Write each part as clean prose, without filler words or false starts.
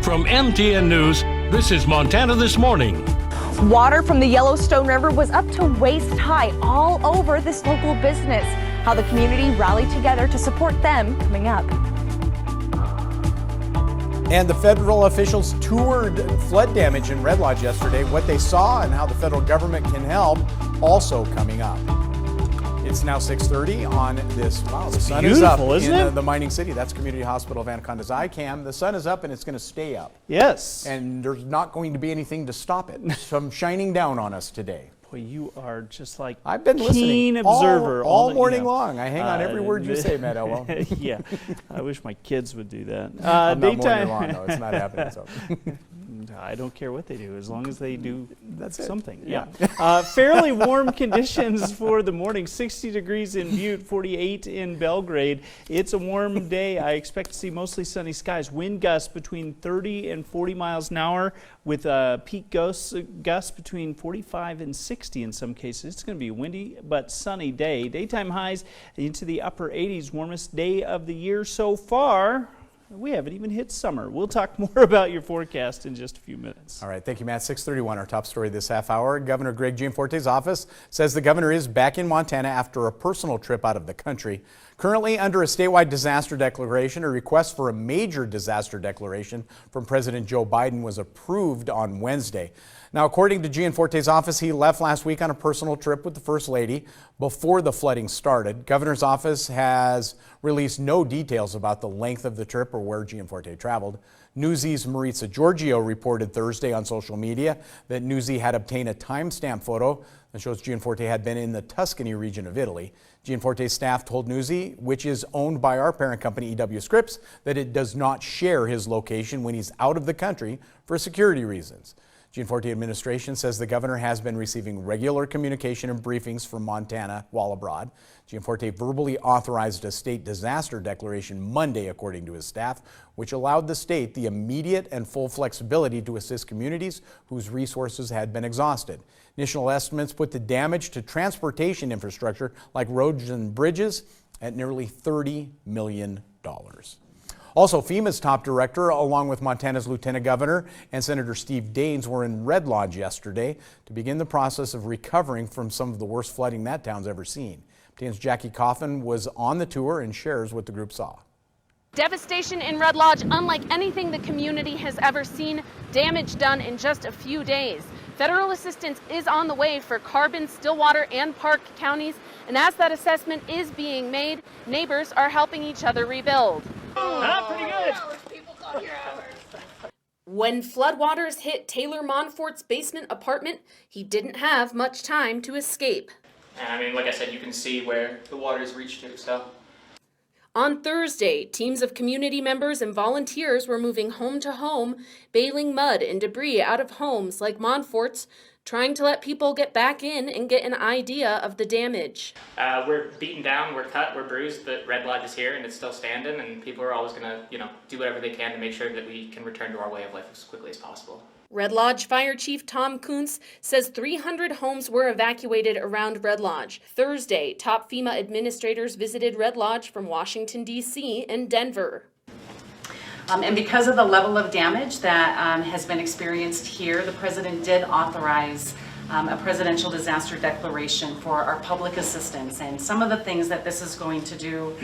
From MTN News, this is Montana This Morning. Water from the Yellowstone River was up to waist high all over this local business. How the community rallied together to support them coming up. And the federal officials toured flood damage in Red Lodge yesterday, what they saw and how the federal government can help, also coming up. It's now 6:30 on this. Wow, the sun is up in the mining city. That's Community Hospital of Anaconda's ICAM. The sun is up and it's going to stay up. Yes. And there's not going to be anything to stop it from shining down on us today. Boy, you are just like I've been listening. Keen observer all morning long. I hang on every word you say, Matt Elwell. Yeah, I wish my kids would do that. I'm not mowing your lawn, though. It's not happening. So. I don't care what they do, as long as they do something. Yeah. Fairly warm conditions for the morning. 60 degrees in Butte, 48 in Belgrade. It's a warm day. I expect to see mostly sunny skies. Wind gusts between 30 and 40 miles an hour with peak gusts between 45 and 60 in some cases. It's going to be a windy but sunny day. Daytime highs into the upper 80s. Warmest day of the year so far. We haven't even hit summer. We'll talk more about your forecast in just a few minutes. All right, thank you, Matt. 6:31, our top story this half hour. Governor Greg Gianforte's office says the governor is back in Montana after a personal trip out of the country. Currently under a statewide disaster declaration, a request for a major disaster declaration from President Joe Biden was approved on Wednesday. Now, according to Gianforte's office, he left last week on a personal trip with the First Lady before the flooding started. Governor's office has released no details about the length of the trip or where Gianforte traveled. Newsy's Maritza Giorgio reported Thursday on social media that Newsy had obtained a timestamp photo that shows Gianforte had been in the Tuscany region of Italy. Gianforte's staff told Newsy, which is owned by our parent company EW Scripps, that it does not share his location when he's out of the country for security reasons. Gianforte administration says the governor has been receiving regular communication and briefings from Montana while abroad. Gianforte verbally authorized a state disaster declaration Monday, according to his staff, which allowed the state the immediate and full flexibility to assist communities whose resources had been exhausted. Initial estimates put the damage to transportation infrastructure like roads and bridges at nearly $30 million. Also, FEMA's top director, along with Montana's Lieutenant Governor and Senator Steve Daines, were in Red Lodge yesterday to begin the process of recovering from some of the worst flooding that town's ever seen. MTN's Jackie Coffin was on the tour and shares what the group saw. Devastation in Red Lodge, unlike anything the community has ever seen. Damage done in just a few days. Federal assistance is on the way for Carbon, Stillwater, and Park counties. And as that assessment is being made, neighbors are helping each other rebuild. Pretty good. When floodwaters hit Taylor Monfort's basement apartment, he didn't have much time to escape. And I mean, like I said, you can see where the water's reached to, so. On Thursday, teams of community members and volunteers were moving home to home, bailing mud and debris out of homes like Monfort's, trying to let people get back in and get an idea of the damage. We're beaten down, we're cut, we're bruised, but Red Lodge is here and it's still standing, and people are always gonna, do whatever they can to make sure that we can return to our way of life as quickly as possible. Red Lodge Fire Chief Tom Kuntz says 300 homes were evacuated around Red Lodge. Thursday, top FEMA administrators visited Red Lodge from Washington, D.C. and Denver. And because of the level of damage that has been experienced here, the president did authorize a presidential disaster declaration for our public assistance. And some of the things that this is going to do,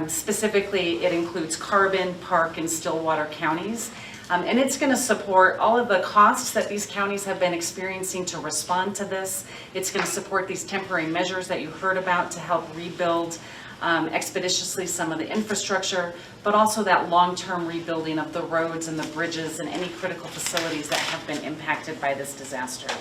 specifically, it includes Carbon, Park, and Stillwater counties. And it's going to support all of the costs that these counties have been experiencing to respond to this. It's going to support these temporary measures that you heard about to help rebuild expeditiously some of the infrastructure, but also that long-term rebuilding of the roads and the bridges and any critical facilities that have been impacted by this disaster.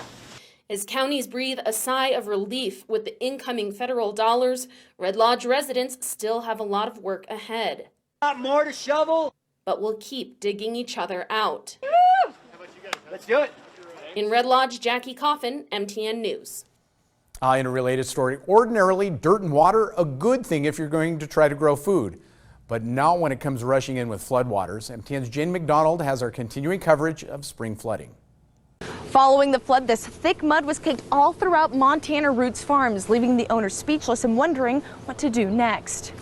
As counties breathe a sigh of relief with the incoming federal dollars, Red Lodge residents still have a lot of work ahead. Got more to shovel, but we'll keep digging each other out. Woo! Let's do it. In Red Lodge, Jackie Coffin, MTN News. In a related story, ordinarily dirt and water, a good thing if you're going to try to grow food, but not when it comes rushing in with floodwaters. MTN's Jane McDonald has our continuing coverage of spring flooding. Following the flood, this thick mud was caked all throughout Montana Roots Farms, leaving the owners speechless and wondering what to do next.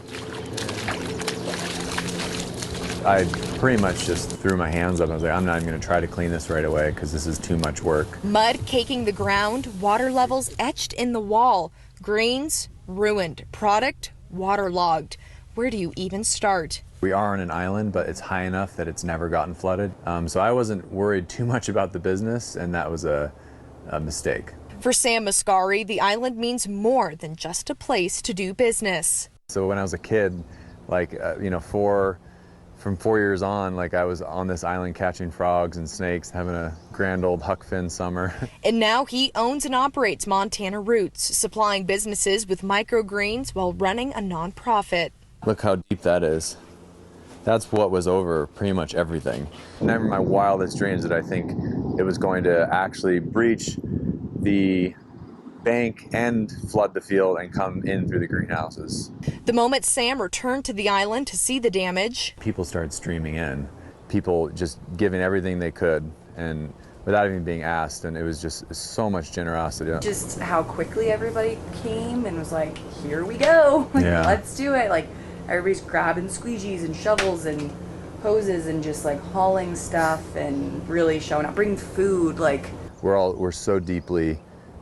I pretty much just threw my hands up. I was like, I'm not even going to try to clean this right away because this is too much work. Mud caking the ground, water levels etched in the wall, greens ruined, product waterlogged. Where do you even start? We are on an island, but it's high enough that it's never gotten flooded. So I wasn't worried too much about the business, and that was a mistake. For Sam Mascari, the island means more than just a place to do business. So when I was a kid, like, from 4 years on, like I was on this island catching frogs and snakes, having a grand old Huck Finn summer. And now he owns and operates Montana Roots, supplying businesses with microgreens while running a nonprofit. Look how deep that is. That's what was over pretty much everything. Never in my wildest dreams did I think it was going to actually breach the bank and flood the field and come in through the greenhouses. The moment Sam returned to the island to see the damage, people started streaming in, people just giving everything they could and without even being asked, and it was just so much generosity. Just how quickly everybody came and was like, here we go, like, yeah. Let's do it. Like everybody's grabbing squeegees and shovels and hoses and just like hauling stuff and really showing up, bringing food. Like we're so deeply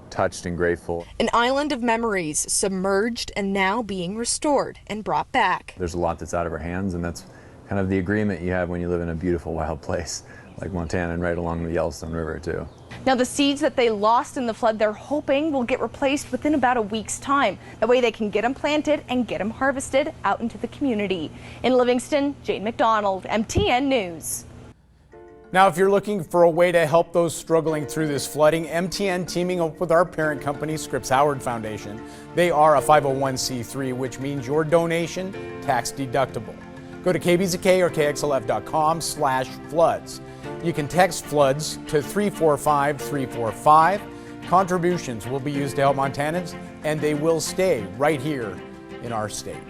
touched and grateful. An island of memories submerged and now being restored and brought back. There's a lot that's out of our hands, and that's kind of the agreement you have when you live in a beautiful wild place like Montana and right along the Yellowstone River too. Now the seeds that they lost in the flood, they're hoping will get replaced within about a week's time. That way they can get them planted and get them harvested out into the community. In Livingston, Jane McDonald, MTN News. Now, if you're looking for a way to help those struggling through this flooding, MTN teaming up with our parent company, Scripps Howard Foundation. They are a 501c3, which means your donation tax deductible. Go to kbzk or kxlf.com/floods. You can text floods to 345-345. Contributions will be used to help Montanans, and they will stay right here in our state.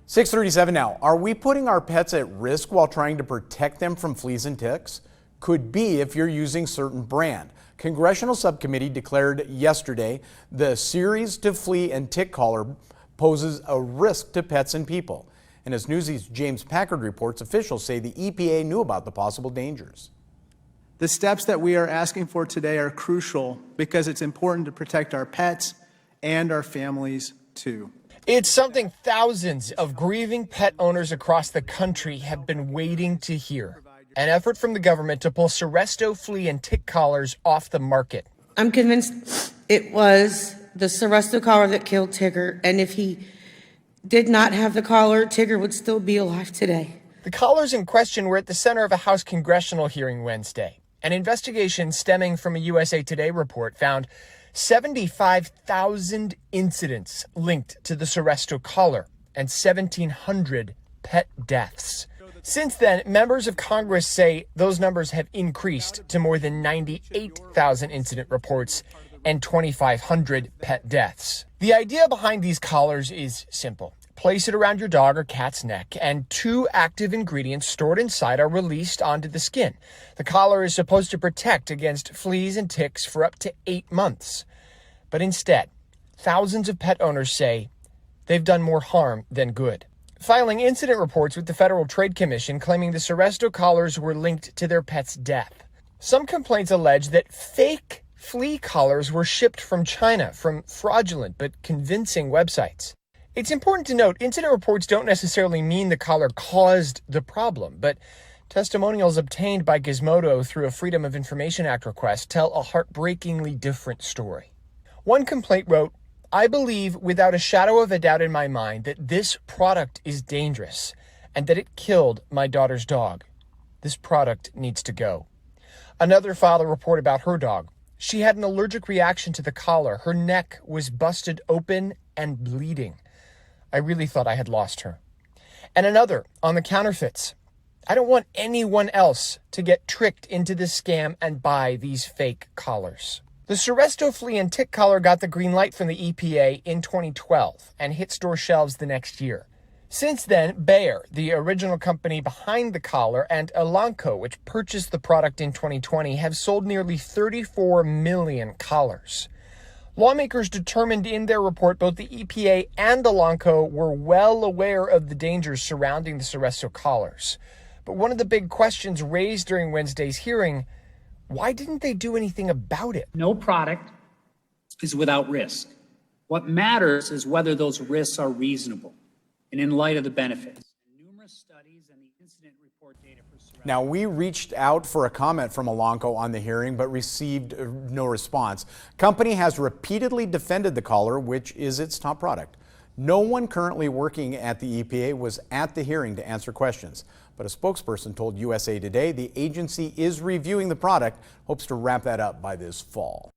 6:37 now. Are we putting our pets at risk while trying to protect them from fleas and ticks? Could be if you're using certain brand. Congressional subcommittee declared yesterday the series to flea and tick collar poses a risk to pets and people. And as Newsy's James Packard reports, officials say the EPA knew about the possible dangers. The steps that we are asking for today are crucial because it's important to protect our pets and our families too. It's something thousands of grieving pet owners across the country have been waiting to hear. An effort from the government to pull Seresto flea and tick collars off the market. I'm convinced it was the Seresto collar that killed Tigger, and if he did not have the collar, Tigger would still be alive today. The collars in question were at the center of a House congressional hearing Wednesday. An investigation stemming from a USA Today report found 75,000 incidents linked to the Seresto collar and 1,700 pet deaths. Since then, members of Congress say those numbers have increased to more than 98,000 incident reports and 2,500 pet deaths. The idea behind these collars is simple. Place it around your dog or cat's neck, and 2 active ingredients stored inside are released onto the skin. The collar is supposed to protect against fleas and ticks for up to 8 months. But instead, thousands of pet owners say they've done more harm than good, filing incident reports with the Federal Trade Commission claiming the Seresto collars were linked to their pet's death. Some complaints allege that fake flea collars were shipped from China from fraudulent but convincing websites. It's important to note, incident reports don't necessarily mean the collar caused the problem, but testimonials obtained by Gizmodo through a Freedom of Information Act request tell a heartbreakingly different story. One complaint wrote, "I believe without a shadow of a doubt in my mind that this product is dangerous and that it killed my daughter's dog. This product needs to go." Another filed a report about her dog. She had an allergic reaction to the collar. Her neck was busted open and bleeding. I really thought I had lost her. And another on the counterfeits. I don't want anyone else to get tricked into this scam and buy these fake collars. The Seresto flea and tick collar got the green light from the EPA in 2012 and hit store shelves the next year. Since then, Bayer, the original company behind the collar, and Elanco, which purchased the product in 2020, have sold nearly 34 million collars. Lawmakers determined in their report both the EPA and Elanco were well aware of the dangers surrounding the Seresto collars. But one of the big questions raised during Wednesday's hearing, why didn't they do anything about it? No product is without risk. What matters is whether those risks are reasonable and in light of the benefits. Numerous studies and the incident report data for Seresto. Now, we reached out for a comment from Elanco on the hearing, but received no response. Company has repeatedly defended the collar, which is its top product. No one currently working at the EPA was at the hearing to answer questions, but a spokesperson told USA Today the agency is reviewing the product, hopes to wrap that up by this fall.